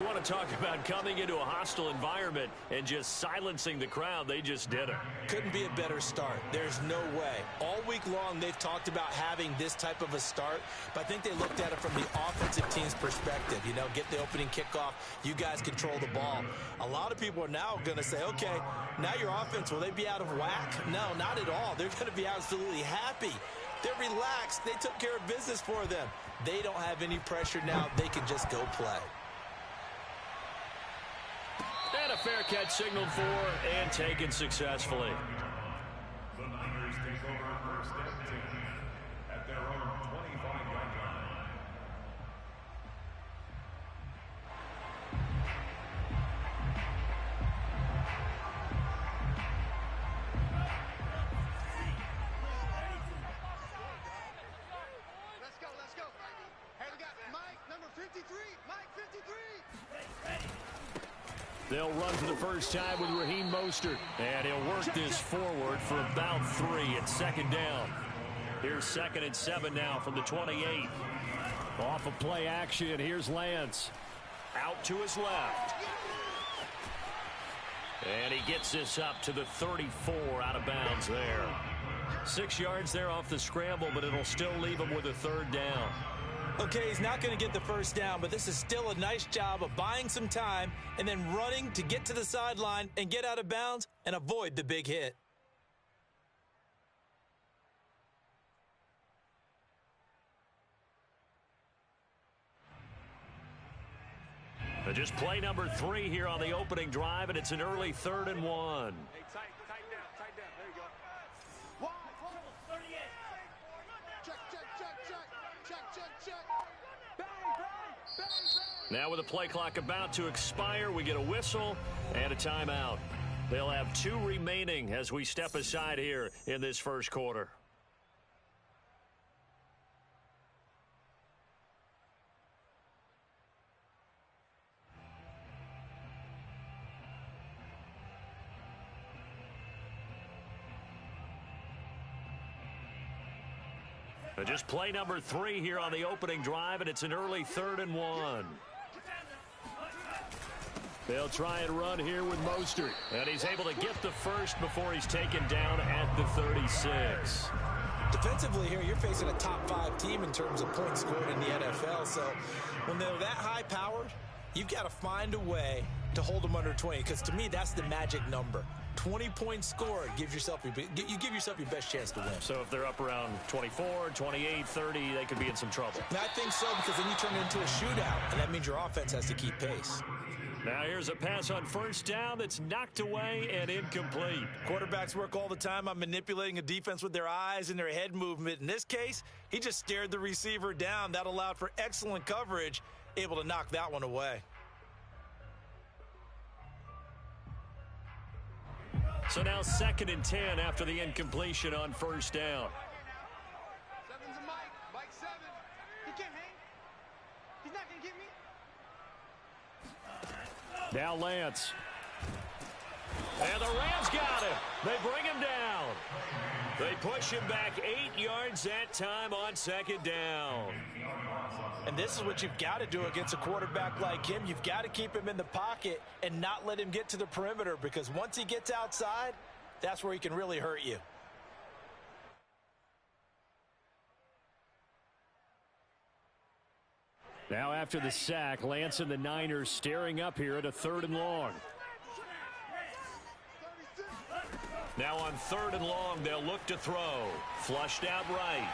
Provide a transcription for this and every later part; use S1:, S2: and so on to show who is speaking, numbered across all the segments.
S1: You want to talk about coming into a hostile environment and just silencing the crowd? They just did it.
S2: Couldn't be a better start. There's no way. All week long, they've talked about having this type of a start, but I think they looked at it from the offensive team's perspective. You know, get the opening kickoff. You guys control the ball. A lot of people are now going to say, okay, now your offense, will they be out of whack? No, not at all. They're going to be absolutely happy. They're relaxed. They took care of business for them. They don't have any pressure now. They can just go play.
S1: And a fair catch signaled for and taken successfully.
S3: The Niners take over first and 10 at their own 25-yard line.
S4: Let's go. Hey, we got Mike, number 53. Mike, 53.
S1: They'll run for the first time with Raheem Mostert. And he'll work this forward for about 3. It's second down. Here's 2nd and 7 now from the 28. Off of play action, here's Lance. Out to his left. And he gets this up to the 34 out of bounds there. 6 yards there off the scramble, but it'll still leave him with a 3rd down.
S2: Okay, he's not going to get the first down, but this is still a nice job of buying some time and then running to get to the sideline and get out of bounds and avoid the big hit.
S1: Just play number 3 here on the opening drive, and it's an early 3rd and 1.
S4: Hey, tight down. There you go. Wide, 38. Check. Bang.
S1: Now with the play clock about to expire, we get a whistle and a timeout. They'll have 2 remaining as we step aside here in this first quarter. Just play number 3 here on the opening drive, and it's an early 3rd and 1. They'll try and run here with Mostert, and he's able to get the first before he's taken down at the 36.
S2: Defensively here, you're facing a top 5 team in terms of points scored in the NFL, so when they're that high-powered, you've got to find a way to hold them under 20, because to me, that's the magic number. 20 points scored, you give yourself your best chance to win.
S1: So if they're up around 24, 28, 30, they could be in some trouble.
S2: And I think so, because then you turn it into a shootout, and that means your offense has to keep pace.
S1: Now here's a pass on first down that's knocked away and incomplete.
S2: Quarterbacks work all the time on manipulating a defense with their eyes and their head movement. In this case, he just stared the receiver down. That allowed for excellent coverage, able to knock that one away.
S1: So now 2nd and 10 after the incompletion on first down.
S4: 7's a Mike. Mike 7. He can't hang. He's not going to get me.
S1: Now Lance. And the Rams got him. They bring him down. They push him back 8 yards that time on 2nd down.
S2: And this is what you've got to do against a quarterback like him. You've got to keep him in the pocket and not let him get to the perimeter, because once he gets outside, that's where he can really hurt you.
S1: Now after the sack, Lance and the Niners staring up here at a 3rd and long. Now on 3rd and long, they'll look to throw. Flushed out right.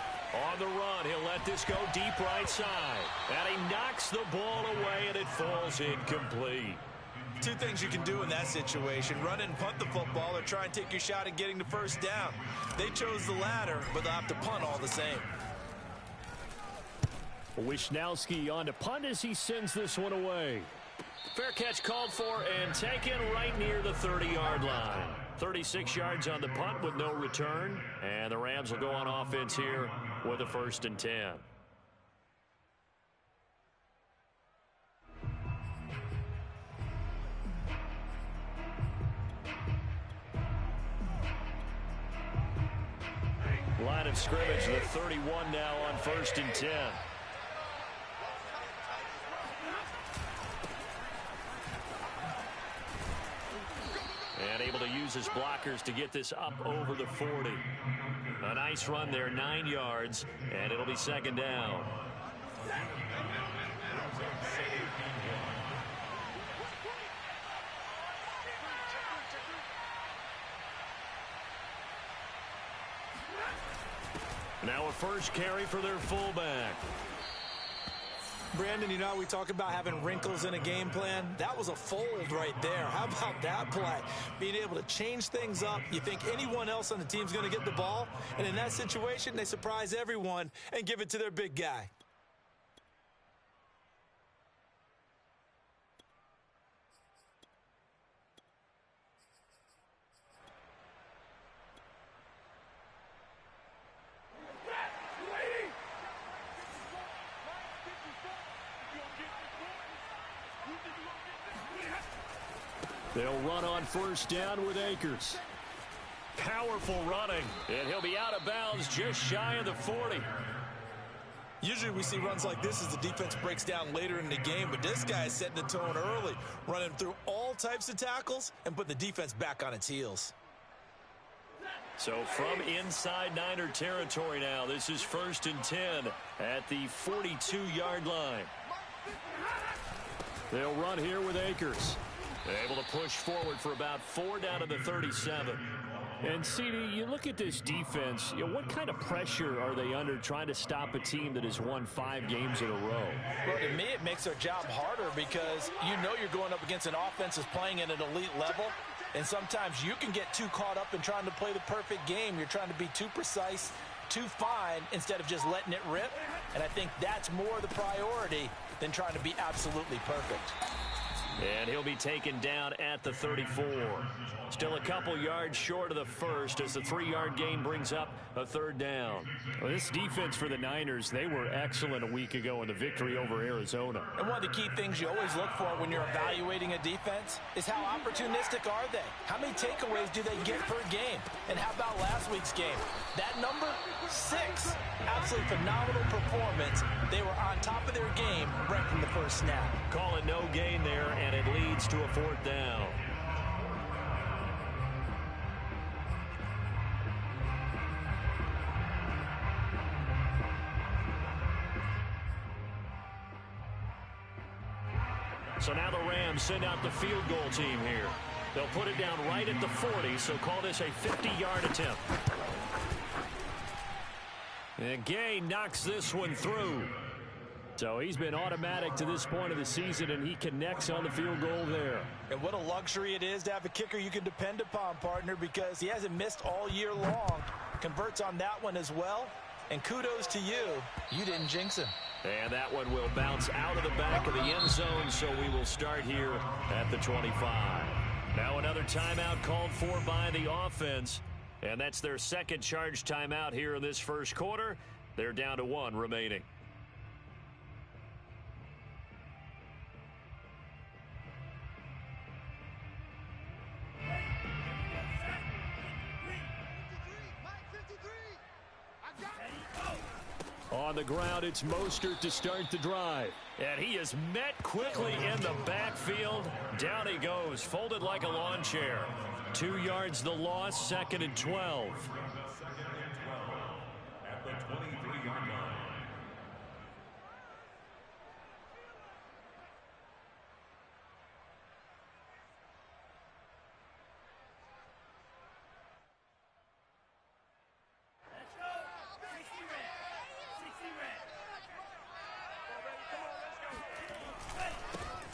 S1: On the run, he'll let this go deep right side. And he knocks the ball away, and it falls incomplete.
S2: 2 things you can do in that situation: run and punt the football, or try and take your shot at getting the first down. They chose the latter, but they'll have to punt all the same.
S1: Wishnowski on to punt as he sends this one away. Fair catch called for and taken right near the 30-yard line. 36 yards on the punt with no return. And the Rams will go on offense here with a 1st and 10. Line of scrimmage, the 31 now on 1st and 10. his blockers to get this up over the 40. A nice run there, 9 yards, and it'll be second down. Now a first carry for their fullback.
S2: Brandon, you know how we talk about having wrinkles in a game plan? That was a fold right there. How about that play? Being able to change things up. You think anyone else on the team's going to get the ball, and in that situation, they surprise everyone and give it to their big guy.
S1: They'll run on first down with Akers. Powerful running, and he'll be out of bounds just shy of the 40.
S2: Usually we see runs like this as the defense breaks down later in the game, but this guy is setting the tone early, running through all types of tackles and put the defense back on its heels.
S1: So from inside Niner territory now, this is 1st and 10 at the 42-yard line. They'll run here with Akers. Able to push forward for about 4 down to the 37. And, CD, you look at this defense, what kind of pressure are they under trying to stop a team that has won 5 games in a row?
S2: Well, to me, it makes their job harder because you know you're going up against an offense that's playing at an elite level, and sometimes you can get too caught up in trying to play the perfect game. You're trying to be too precise, too fine, instead of just letting it rip. And I think that's more the priority than trying to be absolutely perfect.
S1: And he'll be taken down at the 34. Still a couple yards short of the first as the 3-yard gain brings up a 3rd down.
S5: Well, this defense for the Niners, they were excellent a week ago in the victory over Arizona.
S2: And one of the key things you always look for when you're evaluating a defense is how opportunistic are they? How many takeaways do they get per game? And how about last week's game? That number, 6. Absolutely phenomenal performance. They were on top of their game right from the first snap.
S1: Call it no gain there, and it leads to a 4th down. So now the Rams send out the field goal team here. They'll put it down right at the 40, so call this a 50-yard attempt. And Gay knocks this one through. So he's been automatic to this point of the season, and he connects on the field goal there.
S2: And what a luxury it is to have a kicker you can depend upon, partner, because he hasn't missed all year long. Converts on that one as well. And kudos to you. You didn't jinx him.
S1: And that one will bounce out of the back of the end zone, so we will start here at the 25. Now another timeout called for by the offense, and that's their second charge timeout here in this first quarter. They're down to 1 remaining. On the ground, it's Mostert to start the drive. And he is met quickly in the backfield. Down he goes, folded like a lawn chair. 2 yards the loss, 2nd and 12.
S3: At the 23-yard line.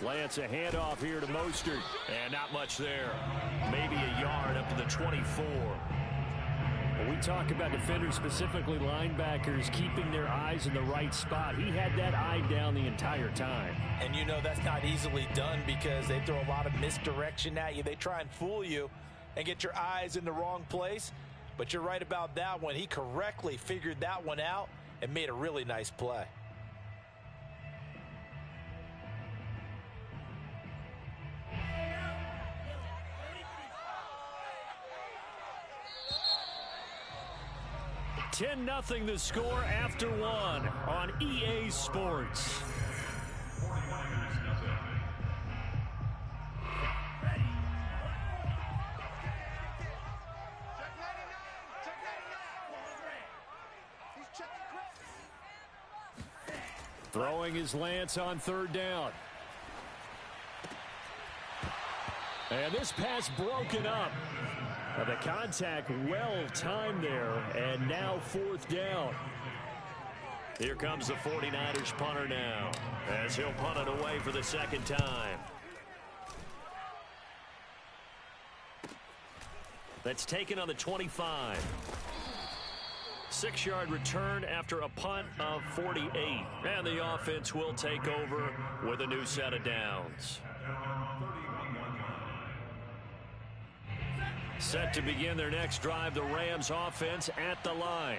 S1: Lance, a handoff here to Mostert. And not much there. Maybe a yard up to the 24.
S5: When we talk about defenders, specifically linebackers, keeping their eyes in the right spot. He had that eye down the entire time.
S2: And you know that's not easily done because they throw a lot of misdirection at you. They try and fool you and get your eyes in the wrong place. But you're right about that one. He correctly figured that one out and made a really nice play.
S1: Ten 0 the score after 1 on EA Sports.
S5: Throwing his lance on third down. And this pass broken up. The contact well timed there, and now fourth down. Here comes the 49ers punter now, as he'll punt it away for the second time. That's taken on the 25. 6-yard return after a punt of 48. And the offense will take over with a new set of downs. Set to begin their next drive, the Rams offense at the line.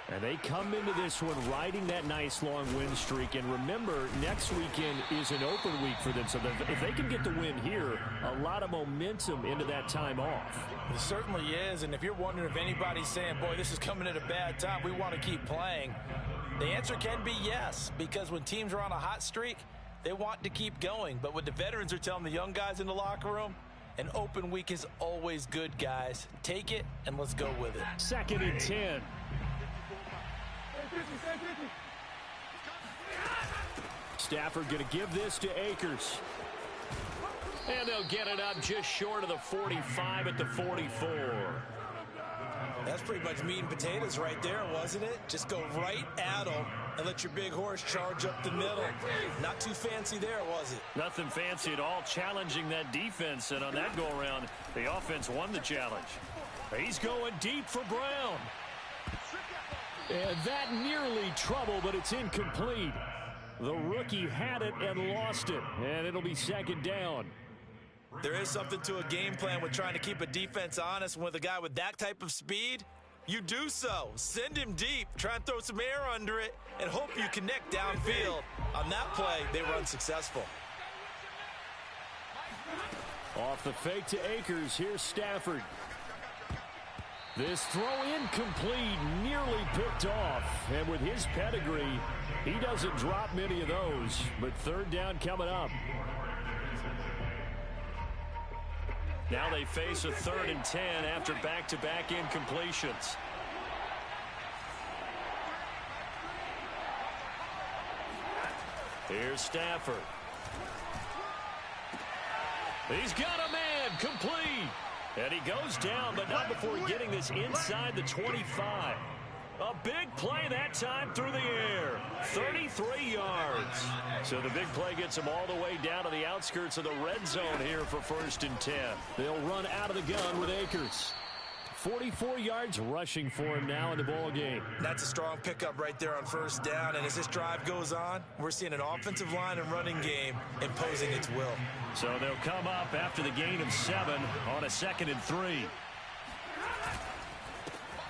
S5: And they come into this one riding that nice long win streak. And remember, next weekend is an open week for them. So if they can get the win here, a lot of momentum into that time off.
S2: It certainly is. And if you're wondering if anybody's saying, boy, this is coming at a bad time, we want to keep playing, the answer can be yes. Because when teams are on a hot streak, they want to keep going. But what the veterans are telling the young guys in the locker room, an open week is always good, guys. Take it, and let's go with it.
S5: 2nd and 10. Stafford going to give this to Akers. And they'll get it up just short of the 45 at the 44.
S2: That's pretty much meat and potatoes right there, wasn't it? Just go right at them and let your big horse charge up the middle. Not too fancy there, was it?
S5: Nothing fancy at all, challenging that defense. And on that go-around, the offense won the challenge. He's going deep for Brown. And that nearly trouble, but it's incomplete. The rookie had it and lost it, and it'll be second down.
S2: There is something to a game plan with trying to keep a defense honest. With a guy with that type of speed, you do so. Send him deep, try and throw some air under it, and hope you connect downfield. On that play, they were unsuccessful.
S5: Off the fake to Akers, here's Stafford. This throw incomplete, nearly picked off. And with his pedigree, he doesn't drop many of those. But third down coming up. Now they face a 3rd and 10 after back-to-back incompletions. Here's Stafford. He's got a man, complete. And he goes down, but not before getting this inside the 25. A big play that time through the air. 33 yards. So the big play gets him all the way down to the outskirts of the red zone here for 1st and 10. They'll run out of the gun with Akers. 44 yards rushing for him now in the ball game.
S2: That's a strong pickup right there on 1st down. And as this drive goes on, we're seeing an offensive line and running game imposing its will.
S5: So they'll come up after the gain of 7 on a 2nd and 3.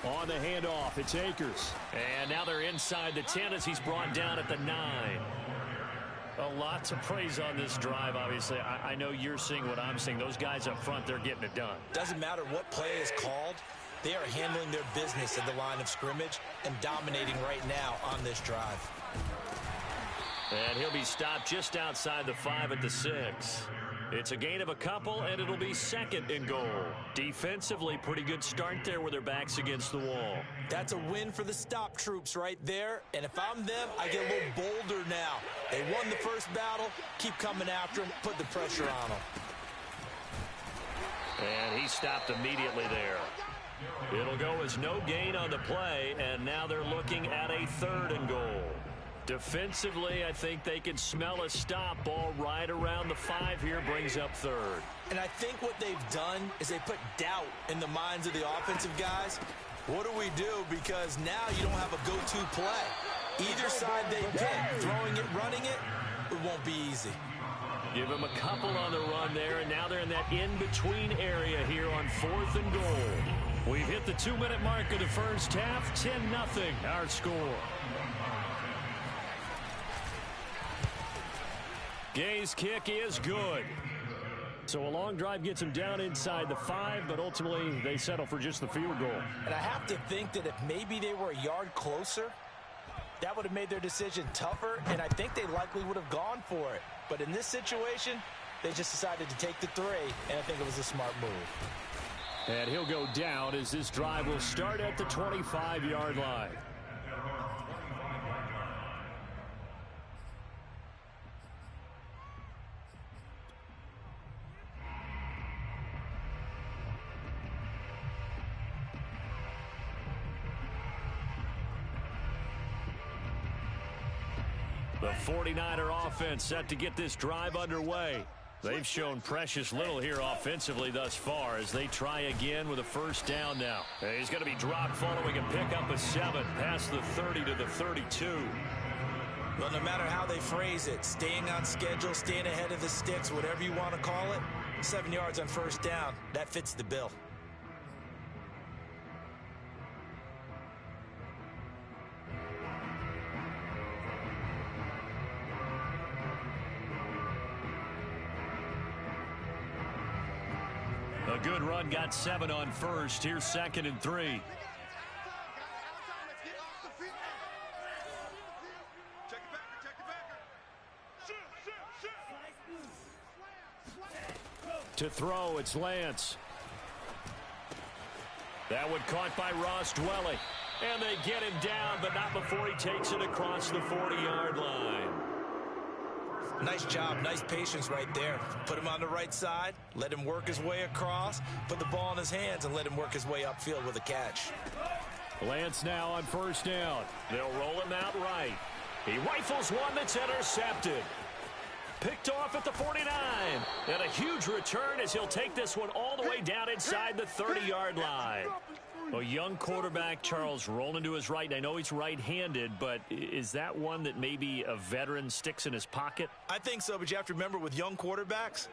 S5: On the handoff, it's Akers. And now they're inside the 10 as he's brought down at the 9. A lot to praise on this drive, obviously. I know you're seeing what I'm seeing. Those guys up front, they're getting it done.
S2: Doesn't matter what play is called. They are handling their business at the line of scrimmage and dominating right now on this drive.
S5: And he'll be stopped just outside the 5 at the 6. It's a gain of a couple, and it'll be 2nd and goal. Defensively, pretty good start there with their backs against the wall.
S2: That's a win for the stop troops right there. And if I'm them, I get a little bolder now. They won the first battle. Keep coming after them. Put the pressure on them.
S5: And he stopped immediately there. It'll go as no gain on the play, and now they're looking at a 3rd and goal. Defensively, I think they can smell a stop. Ball right around the 5 here, brings up 3rd.
S2: And I think what they've done is they put doubt in the minds of the offensive guys. What do we do? Because now you don't have a go-to play. Either side they pick, throwing it, running it, it won't be easy.
S5: Give them a couple on the run there, and now they're in that in-between area here on 4th and goal. We've hit the 2-minute mark of the first half, 10-0 our score. Gay's kick is good. So a long drive gets him down inside the 5, but ultimately they settle for just the field goal.
S2: And I have to think that if maybe they were a yard closer, that would have made their decision tougher, and I think they likely would have gone for it. But in this situation, they just decided to take the 3, and I think it was a smart move.
S5: And he'll go down as this drive will start at the 25-yard line.
S1: The 49er offense set to get this drive underway. They've shown precious little here offensively thus far as they try again with a first down now. He's going to be dropped following a pickup of 7 past the 30 to the 32.
S2: Well, no matter how they phrase it, staying on schedule, staying ahead of the sticks, whatever you want to call it, 7 yards on first down, that fits the bill.
S1: A good run got 7 on first. Here's 2nd and 3. To throw, it's Lance. That one caught by Ross Dwelly. And they get him down, but not before he takes it across the 40-yard line.
S2: Nice job, nice patience right there. Put him on the right side, let him work his way across, put the ball in his hands, and let him work his way upfield with a catch.
S1: Lance now on first down. They'll roll him out right. He rifles one that's intercepted. Picked off at the 49. And a huge return as he'll take this one all the way down inside the 30-yard line. A young quarterback, Charles, rolling to his right. I know he's right-handed, but is that one that maybe a veteran sticks in his pocket?
S2: I think so, but you have to remember with young quarterbacks,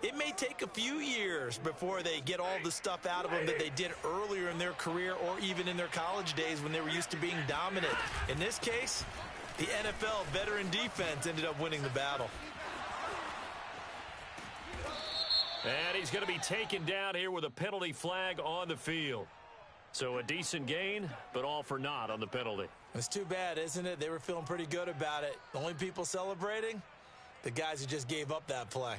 S2: it may take a few years before they get all the stuff out of them that they did earlier in their career or even in their college days when they were used to being dominant. In this case, the NFL veteran defense ended up winning the battle.
S1: And he's going to be taken down here with a penalty flag on the field. So a decent gain, but all for naught on the penalty.
S2: It's too bad, isn't it? They were feeling pretty good about it. The only people celebrating, the guys who just gave up that play.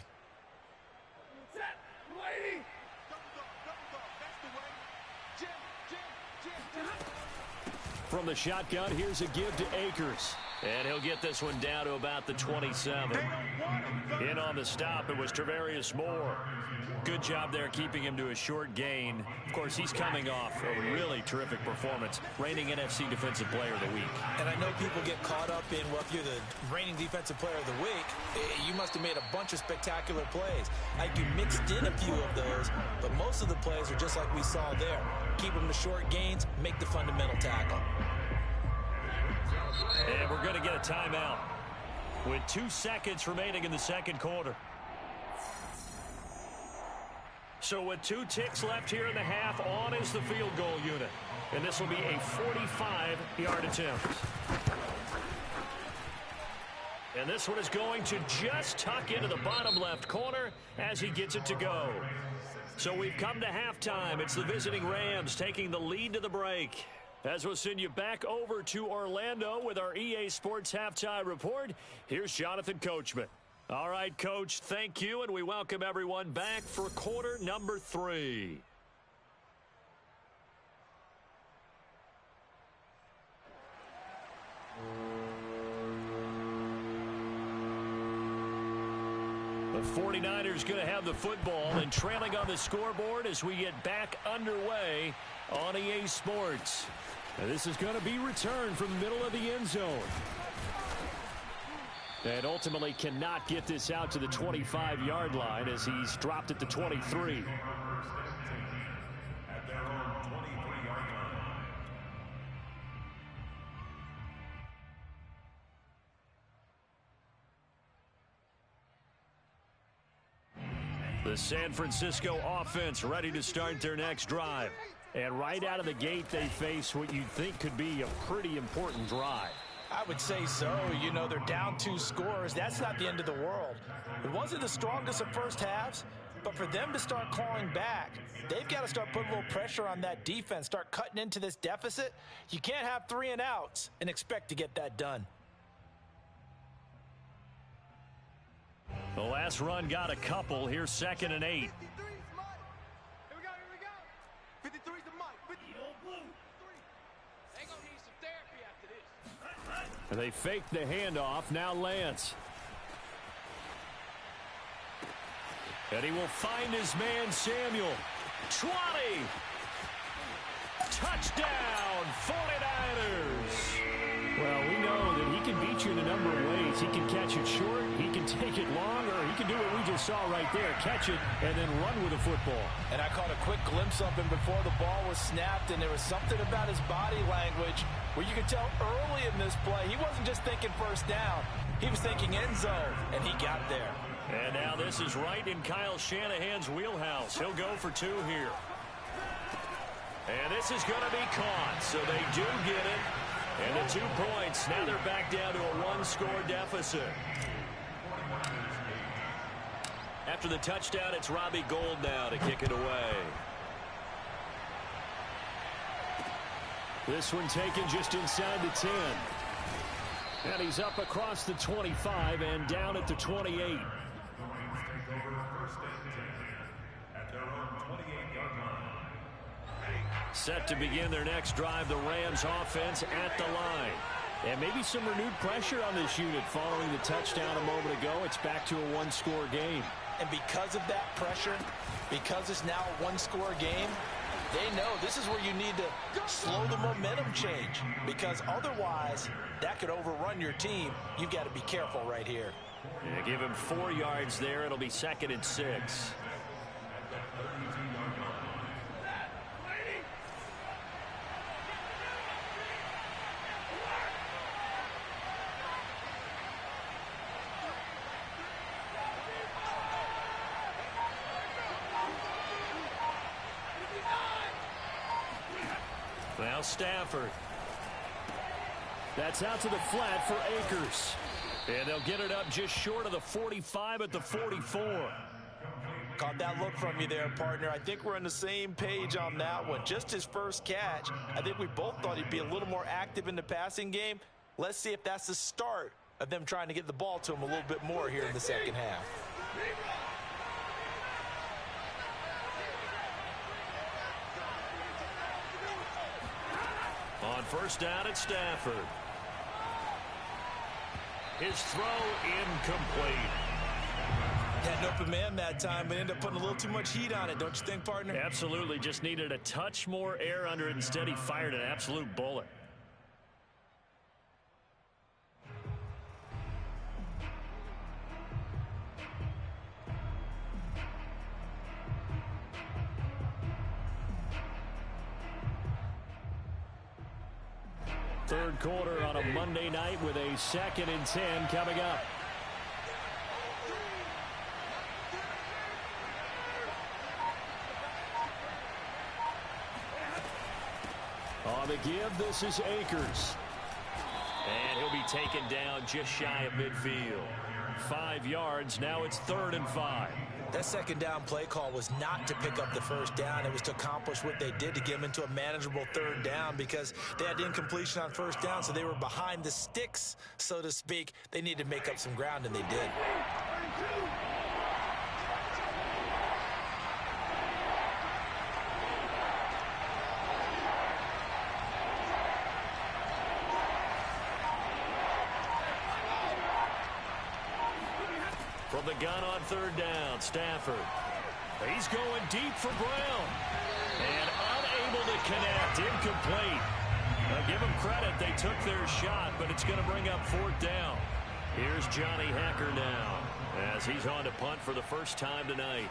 S1: From the shotgun, here's a give to Akers. And he'll get this one down to about the 27. In on the stop, it was Travarius Moore. Good job there keeping him to a short gain. Of course, he's coming off a really terrific performance. Reigning NFC Defensive Player of the Week.
S2: And I know people get caught up in, well, if you're the reigning Defensive Player of the Week, you must have made a bunch of spectacular plays. Like you mixed in a few of those, but most of the plays are just like we saw there. Keep them to short gains, make the fundamental tackle.
S1: And we're going to get a timeout with 2 seconds remaining in the second quarter. So with 2 ticks left here in the half, on is the field goal unit. And this will be a 45-yard attempt. And this one is going to just tuck into the bottom left corner as he gets it to go. So we've come to halftime. It's the visiting Rams taking the lead to the break. As we'll send you back over to Orlando with our EA Sports Halftime Report, here's Jonathan Coachman. All right, Coach, thank you, and we welcome everyone back for quarter number 3. The 49ers going to have the football and trailing on the scoreboard as we get back underway on EA Sports. And this is going to be returned from the middle of the end zone. And ultimately cannot get this out to the 25-yard line as he's dropped at the 23. The San Francisco offense ready to start their next drive. And right out of the gate, they face what you'd think could be a pretty important drive.
S2: I would say so. You know, they're down 2 scores. That's not the end of the world. It wasn't the strongest of first halves, but for them to start clawing back, they've got to start putting a little pressure on that defense, start cutting into this deficit. You can't have 3 and outs and expect to get that done.
S1: The last run got a couple. Here's 2nd and 8.
S4: Here we go. 53's the mic. They gonna need some therapy after this.
S1: They fake the handoff. Now Lance. And he will find his man Samuel. 20. Touchdown, 49ers. Well, we know that he can beat you in the number of ways. He can catch it short, he can take it long, or he can do what we just saw right there, catch it and then run with the football.
S2: And I caught a quick glimpse of him before the ball was snapped, and there was something about his body language where you could tell early in this play he wasn't just thinking first down. He was thinking end zone, and he got there.
S5: And now this is right in Kyle Shanahan's wheelhouse. He'll go for 2 here. And this is going to be caught, so they do get it. And the 2 points, now they're back down to a 1-score deficit. After the touchdown, it's Robbie Gould now to kick it away.
S1: This one taken just inside the 10. And he's up across the 25 and down at the 28.
S5: Set to begin their next drive, the Rams offense at the line.
S1: And maybe some renewed pressure on this unit following the touchdown a moment ago. It's back to a 1-score game.
S2: And because of that pressure, because it's now a 1-score game, they know this is where you need to slow the momentum change, because otherwise that could overrun your team. You've got to be careful right here.
S5: Yeah, give him 4 yards there. It'll be 2nd and 6. Now Stafford.
S1: That's out to the flat for Akers.
S5: And they'll get it up just short of the 45 at the 44.
S2: Caught that look from you there, partner. I think we're on the same page on that one. Just his first catch. I think we both thought he'd be a little more active in the passing game. Let's see if that's the start of them trying to get the ball to him a little bit more here in the second half.
S5: On first down, it's Stafford. His throw incomplete.
S2: Had an open man that time, but ended up putting a little too much heat on it, don't you think, partner?
S5: Absolutely. Just needed a touch more air under it. Instead, he fired an absolute bullet.
S1: Third quarter on a Monday night with a 2nd and 10 coming up. On the give, this is Akers.
S5: And he'll be taken down just shy of midfield.
S1: 5 yards. Now it's 3rd and 5.
S2: That second down play call was not to pick up the first down. It was to accomplish what they did, to get them into a manageable 3rd down, because they had incompletion on first down, so they were behind the sticks, so to speak. They needed to make up some ground, and they did.
S5: From the gun on 3rd down, Stafford.
S1: He's going deep for Brown.
S5: And unable to connect. Incomplete. Now give them credit. They took their shot, but it's going to bring up 4th down. Here's Johnny Hekker now as he's on to punt for the first time tonight.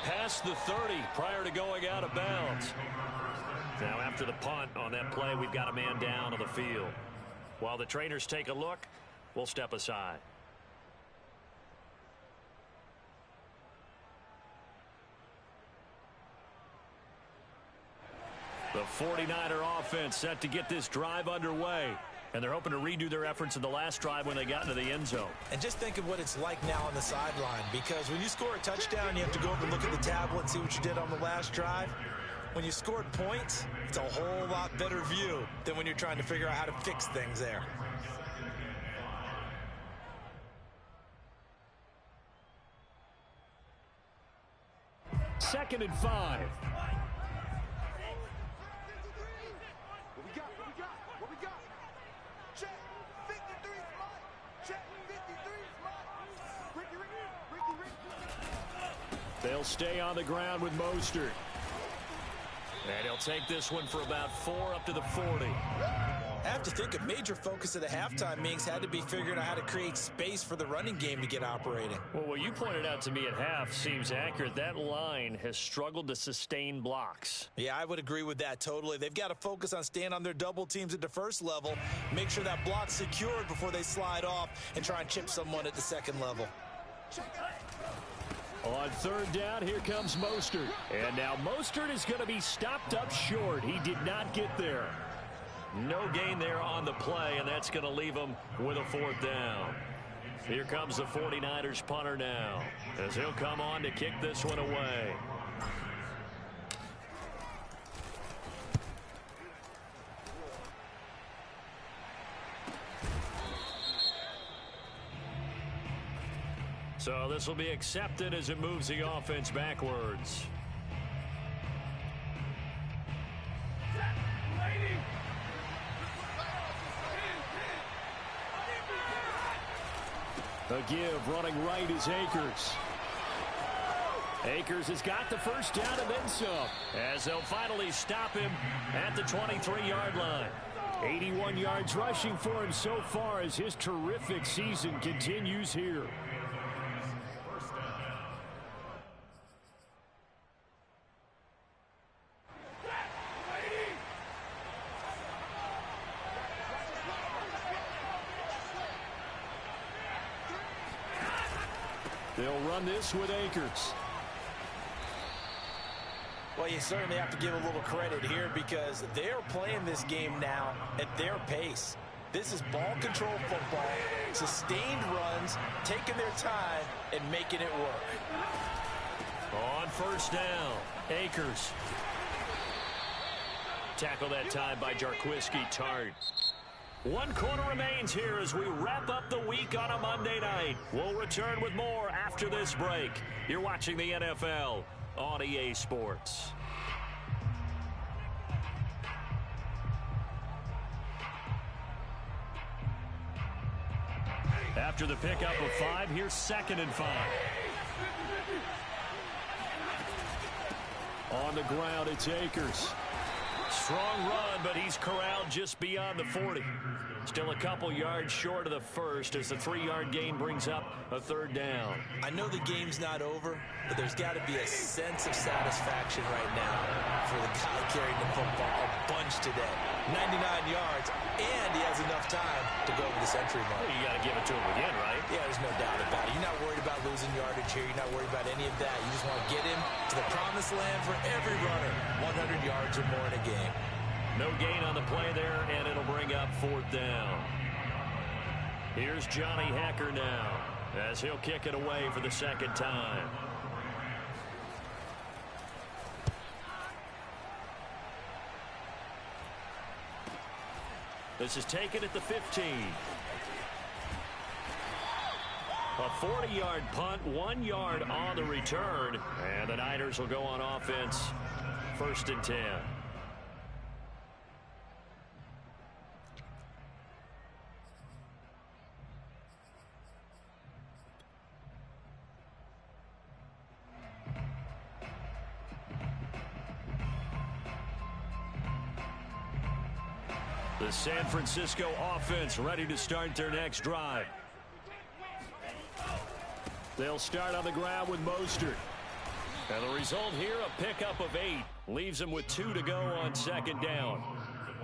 S5: Past the 30 prior to going out of bounds. Now after the punt on that play, we've got a man down on the field. While the trainers take a look, we'll step aside. The 49er offense set to get this drive underway. And they're hoping to redo their efforts in the last drive when they got into the end zone.
S2: And just think of what it's like now on the sideline, because when you score a touchdown, you have to go over and look at the tablet and see what you did on the last drive. When you scored points, it's a whole lot better view than when you're trying to figure out how to fix things there.
S1: Second and 5.
S4: What we got? Check. 53, Mike. Check.
S1: They'll stay on the ground with Mostert. And he'll take this one for about 4 up to the 40.
S2: I have to think a major focus of the halftime meetings had to be figuring out how to create space for the running game to get operating.
S1: Well, what you pointed out to me at half seems accurate. That line has struggled to sustain blocks.
S2: Yeah, I would agree with that totally. They've got to focus on staying on their double teams at the first level, make sure that block's secured before they slide off and try and chip someone at the second level.
S1: On third down, here comes Mostert. And now Mostert is going to be stopped up short. He did not get there. No gain there on the play, and that's going to leave him with a 4th down. Here comes the 49ers punter now, as he'll come on to kick this one away. So this will be accepted as it moves the offense backwards. A give, running right is Akers. Akers has got the first down and then some, as they'll finally stop him at the 23-yard line. 81 yards rushing for him so far as his terrific season continues here. They'll run this with Akers.
S2: Well, you certainly have to give a little credit here because they're playing this game now at their pace. This is ball control football, sustained runs, taking their time and making it work.
S1: On first down, Akers. Tackle that time by Jarquiski Tart. 1 quarter remains here as we wrap up the week on a Monday night. We'll return with more after this break. You're watching the NFL on EA Sports. After the pickup of 5, here's 2nd and 5. On the ground, it's Akers. Strong run, but he's corralled just beyond the 40. Still a couple yards short of the first as the 3-yard gain brings up a 3rd down.
S2: I know the game's not over, but there's got to be a sense of satisfaction right now for the guy carrying the football a bunch today. 99 yards, and he has enough time to go over the century mark.
S1: Well, you got to give it to him again, right?
S2: Yeah, there's no doubt about it. You're not worried about losing yardage here. You're not worried about any of that. You just want to get him to the promised land for every runner. 100 yards or more in a game.
S1: No gain on the play there, and it'll bring up 4th down. Here's Johnny Hekker now, as he'll kick it away for the 2nd time. This is taken at the 15. A 40-yard punt, 1 yard on the return, and the Niners will go on offense, 1st and 10. The San Francisco offense ready to start their next drive. They'll start on the ground with Mostert. And the result here, a pickup of 8. Leaves them with 2 to go on 2nd down.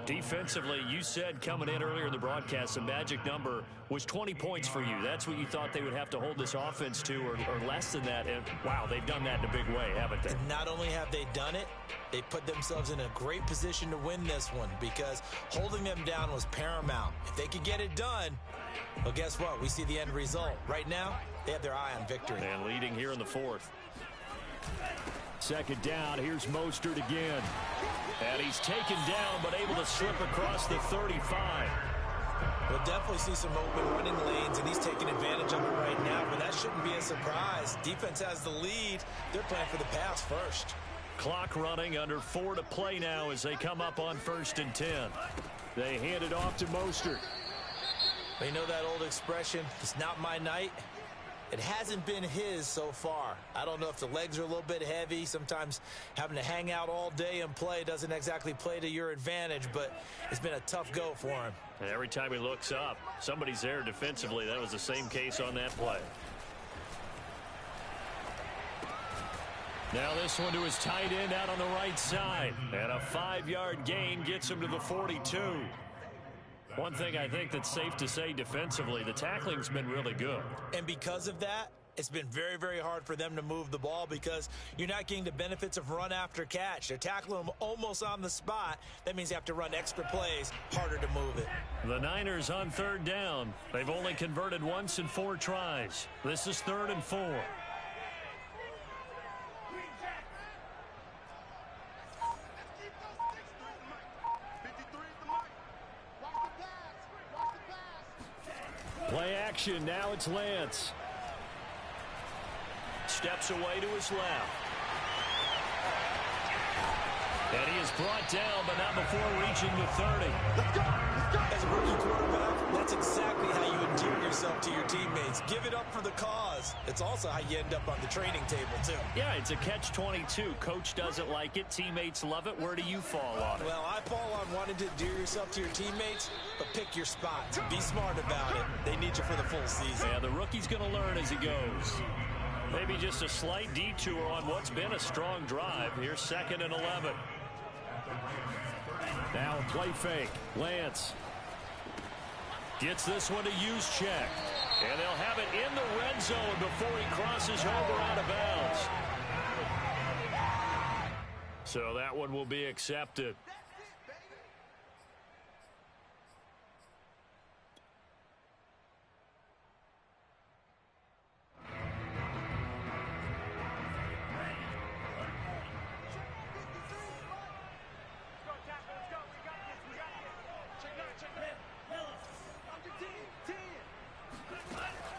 S1: Defensively, you said coming in earlier in the broadcast, the magic number was 20 points for you. That's what you thought they would have to hold this offense to, or less than that. And, wow, they've done that in a big way, haven't they?
S2: And not only have they done it, they put themselves in a great position to win this one because holding them down was paramount. If they could get it done, well, guess what? We see the end result. Right now, they have their eye on victory.
S1: And leading here in the 4th. 2nd down, here's Mostert again. And he's taken down, but able to slip across the 35.
S2: We'll definitely see some open running lanes, and he's taking advantage of it right now, but that shouldn't be a surprise. Defense has the lead. They're playing for the pass first.
S1: Clock running, under 4 to play now as they come up on 1st and 10. They hand it off to Mostert.
S2: You know that old expression, it's not my night? It hasn't been his so far. I don't know if the legs are a little bit heavy. Sometimes having to hang out all day and play doesn't exactly play to your advantage, but it's been a tough go for him.
S1: And every time he looks up, somebody's there defensively. That was the same case on that play. Now this one to his tight end out on the right side. And a 5-yard gain gets him to the 42. One thing I think that's safe to say defensively, the tackling's been really good.
S2: And because of that, it's been very, very hard for them to move the ball because you're not getting the benefits of run after catch. They're tackling them almost on the spot. That means you have to run extra plays, harder to move it.
S1: The Niners on 3rd down. They've only converted once in 4 tries. This is 3rd and 4. Play action. Now it's Lance. Steps away to his left. And he is brought down, but not before reaching the 30.
S4: Let's go! Let's go!
S2: As a rookie quarterback, that's exactly how you endear yourself to your teammates. Give it up for the cause. It's also how you end up on the training table, too.
S1: Yeah, it's a catch-22. Coach doesn't like it. Teammates love it. Where do you fall on it?
S2: Well, I fall on wanting to endear yourself to your teammates, but pick your spots. Be smart about it. They need you for the full season.
S1: Yeah, the rookie's going to learn as he goes. Maybe just a slight detour on what's been a strong drive. Here's 2nd and 11. Now a play fake. Lance gets this one to Juszczyk. And they'll have it in the red zone before he crosses over out of bounds. So that one will be accepted.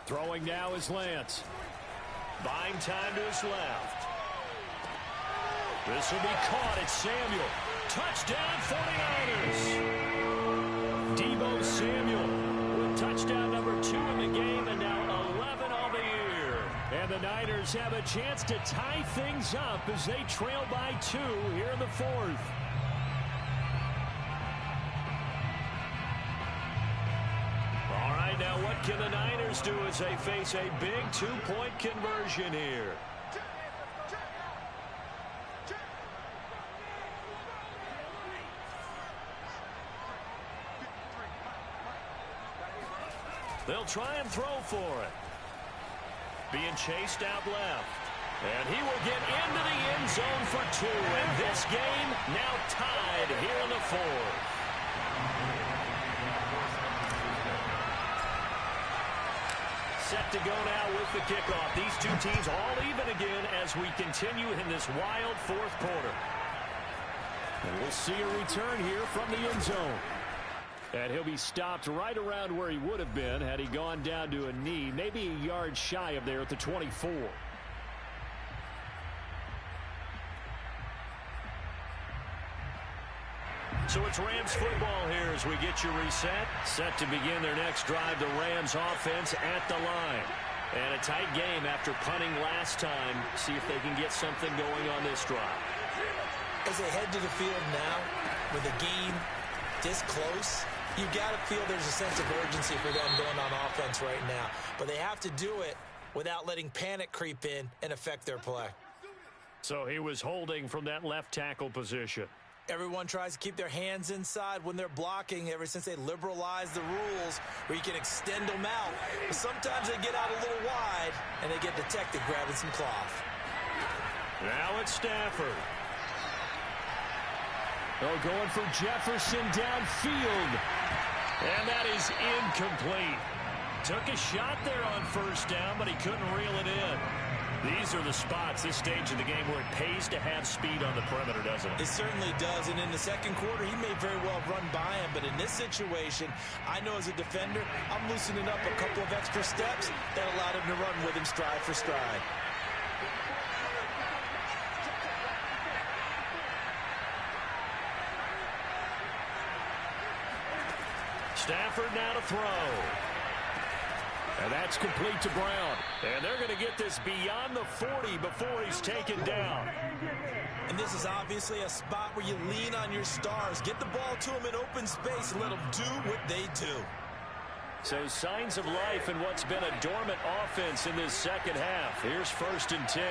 S1: Throwing now is Lance. Buying time to his left. This will be caught. It's Samuel. Touchdown 49ers. Deebo Samuel with touchdown number 2 in the game and now 11 on the year. And the Niners have a chance to tie things up as they trail by 2 here in the 4th. Now what can the Niners do as they face a big 2-point conversion here? They'll try and throw for it. Being chased out left. And he will get into the end zone for 2. And this game now tied here in the 4th. Set to go now with the kickoff. These two teams all even again as we continue in this wild 4th quarter. And we'll see a return here from the end zone. And he'll be stopped right around where he would have been had he gone down to a knee, maybe a yard shy of there at the 24. So it's Rams football here as we get you reset. Set to begin their next drive. The Rams offense at the line. And a tight game after punting last time. See if they can get something going on this drive.
S2: As they head to the field now, with a game this close, you got to feel there's a sense of urgency for them going on offense right now. But they have to do it without letting panic creep in and affect their play.
S1: So he was holding from that left tackle position.
S2: Everyone tries to keep their hands inside when they're blocking ever since they liberalized the rules where you can extend them out. But sometimes they get out a little wide and they get detected grabbing some cloth.
S1: Now it's Stafford. Oh, going for Jefferson downfield. And that is incomplete. Took a shot there on 1st down, but he couldn't reel it in. These are the spots, this stage of the game, where it pays to have speed on the perimeter, doesn't it?
S2: It certainly does, and in the 2nd quarter, he may very well run by him, but in this situation, I know as a defender, I'm loosening up a couple of extra steps that allowed him to run with him stride for stride. Stafford now to throw.
S1: And that's complete to Brown. And they're going to get this beyond the 40 before he's taken down.
S2: And this is obviously a spot where you lean on your stars. Get the ball to them in open space and let them do what they do.
S1: So signs of life in what's been a dormant offense in this second half. Here's 1st and 10.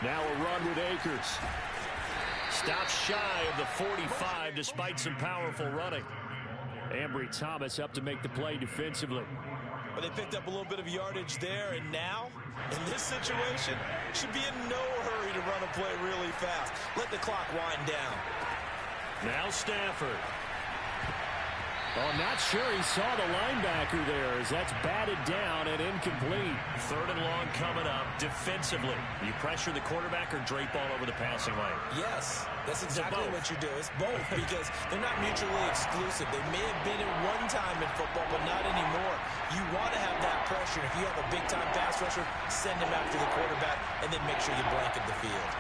S1: Now a run with Akers. Stops shy of the 45 despite some powerful running. Ambry Thomas up to make the play defensively.
S2: But they picked up a little bit of yardage there, and now, in this situation, should be in no hurry to run a play really fast. Let the clock wind down.
S1: Now Stafford.
S5: Oh, not sure he saw the linebacker there as that's batted down and incomplete.
S1: 3rd and long coming up defensively. You pressure the quarterback or drape all over the passing lane?
S2: Yes, that's exactly what you do. It's both because they're not mutually exclusive. They may have been at one time in football, but not anymore. You want to have that pressure. If you have a big-time pass rusher, send him after the quarterback and then make sure you blanket the field.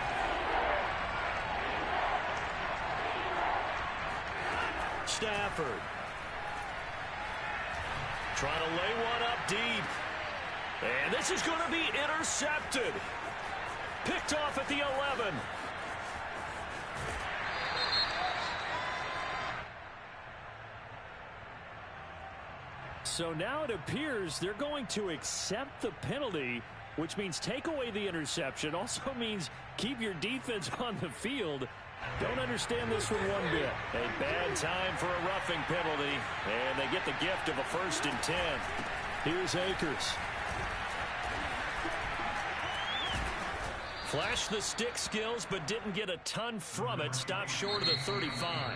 S1: Stafford. Trying to lay one up deep. And this is going to be intercepted. Picked off at the 11.
S5: So now it appears they're going to accept the penalty, which means take away the interception. Also means keep your defense on the field. Don't understand this one one bit.
S1: A bad time for a roughing penalty, and they get the gift of a 1st and 10.
S5: Here's Akers.
S1: Flashed the stick skills, but didn't get a ton from it. Stopped short of the 35.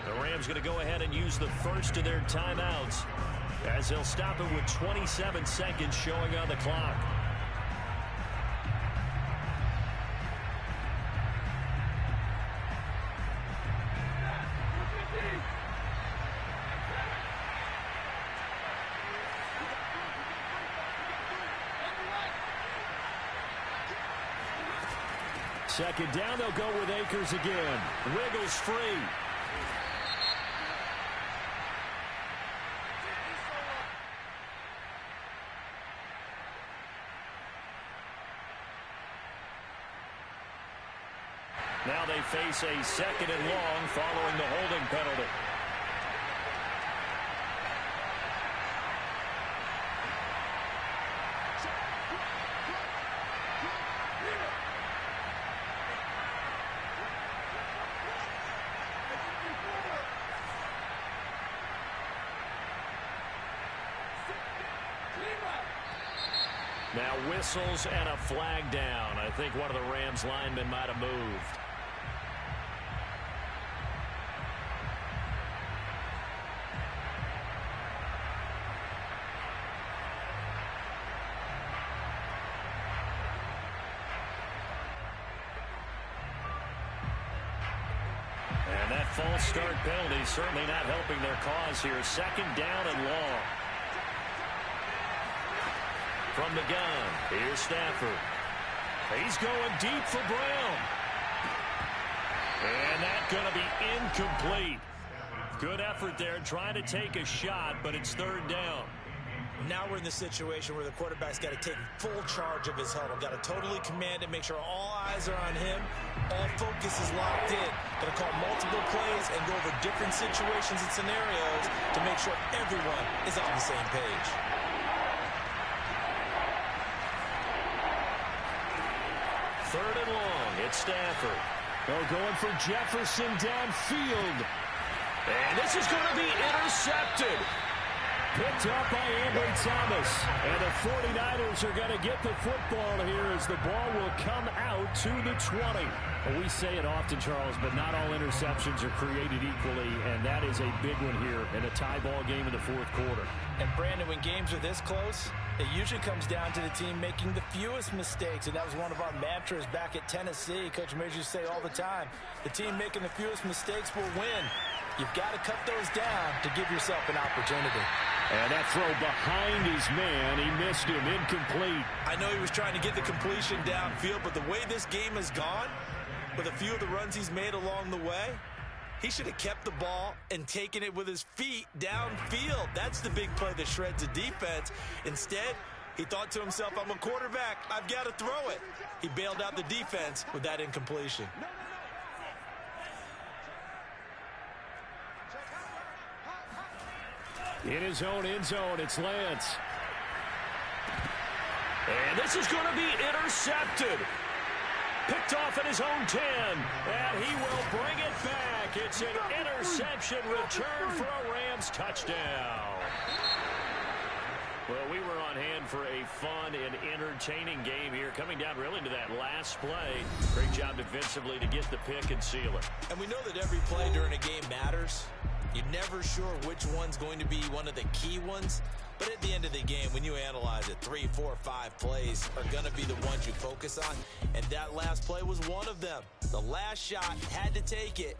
S1: The Rams going to go ahead and use the first of their timeouts, as they'll stop it with 27 seconds showing on the clock.
S5: Second down, they'll go with Akers again.
S1: Wiggles free. Now they face a 2nd and long following the holding penalty. Now whistles and a flag down. I think one of the Rams linemen might have moved. And that false start penalty certainly not helping their cause here. 2nd down and long. From the gun, here's Stafford. He's going deep for Brown. And that's going to be incomplete. Good effort there, trying to take a shot, but it's 3rd down.
S2: Now we're in the situation where the quarterback's got to take full charge of his huddle. Got to totally command it, make sure all eyes are on him. All focus is locked in. Got to call multiple plays and go over different situations and scenarios to make sure everyone is on the same page.
S1: Third and long, it's Stafford.
S5: Oh, going for Jefferson downfield.
S1: And this is going to be intercepted.
S5: Picked up by Ambry Thomas. And the 49ers are going to get the football here as the ball will come out to the 20. Well, we say it often, Charles, but not all interceptions are created equally, and that is a big one here in a tie ball game in the 4th quarter.
S2: And, Brandon, when games are this close, it usually comes down to the team making the fewest mistakes, and that was one of our mantras back at Tennessee. Coach Major used to say all the time, the team making the fewest mistakes will win. You've got to cut those down to give yourself an opportunity.
S5: And that throw behind his man, he missed him, incomplete.
S2: I know he was trying to get the completion downfield, but the way this game has gone, with a few of the runs he's made along the way, he should have kept the ball and taken it with his feet downfield. That's the big play that shreds a defense. Instead, He thought to himself, I'm a quarterback. I've got to throw it. He bailed out the defense with that incompletion.
S1: In his own end zone, it's Lance. And this is going to be intercepted. Picked off at his own 10. And he will bring it back. It's an interception return for a Rams touchdown. Well, we were on hand for a fun and entertaining game here. Coming down really to that last play. Great job defensively to get the pick and seal it.
S2: And we know that every play during a game matters. You're never sure which one's going to be one of the key ones. But at the end of the game, when you analyze it, 3, 4, 5 plays are going to be the ones you focus on. And that last play was one of them. The last shot, had to take it.